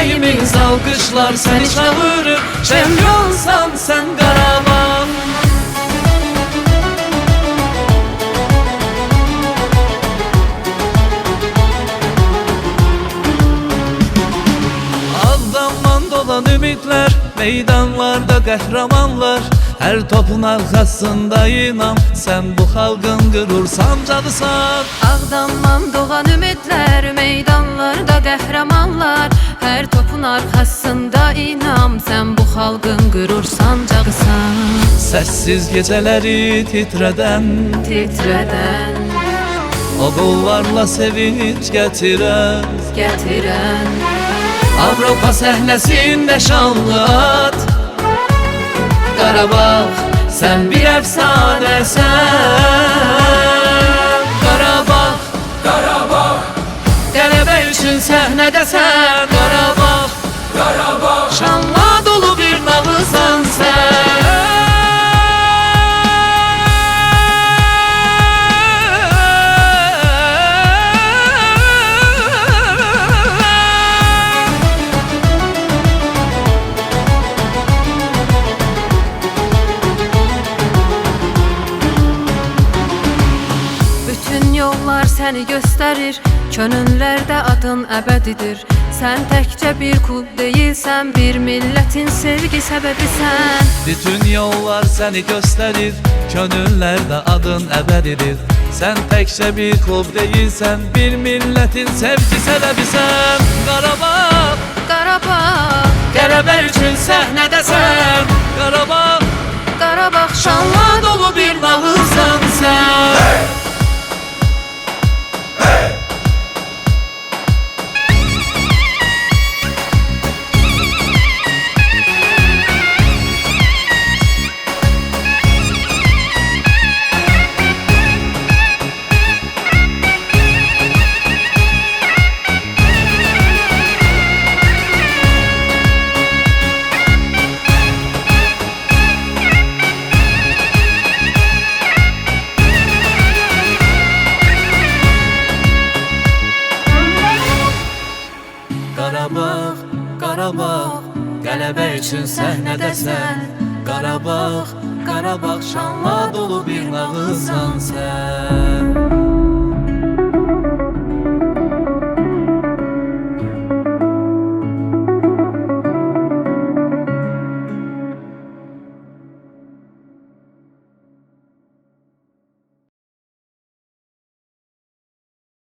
yüreğimiz alkışlar seni çağırır. Şampiyonsan sen Qarabağ. Ağdaman dolan ümitler, meydanlarda qəhrəmanlar. Hər topun arxasında inam, sən bu xalqın qürur sancağısan. Ağdandan doğan ümidlər, meydanlarda qəhrəmanlar. Hər topun arxasında inam, sən bu xalqın qürur sancağısan. Səssiz gecələri titrədən, o qollarla sevinç gətirən Avropa səhnəsində şanlı at. Qarabağ, sən bir əfsanəsən. Qarabağ, qələbə üçün səhnədəsən. Qarabağ, şanla dolu bir nağılsan sən. Bütün yollar səni göstərir, könüllərdə adın əbədidir. Sən təkcə bir klub deyilsən, bir millətin sevgi səbəbisən. Bütün yollar səni göstərir, könüllərdə adın əbədidir. Sən təkcə bir klub deyilsən, bir millətin sevgi səbəbisən. Qarabağ, qələbə üçün səhnədəsən. Qarabağ, şanla dolu bir nağılsan sən. Qarabağ, qələbə üçün səhnədəsən. Qarabağ, şanla dolu bir nağılsan sən.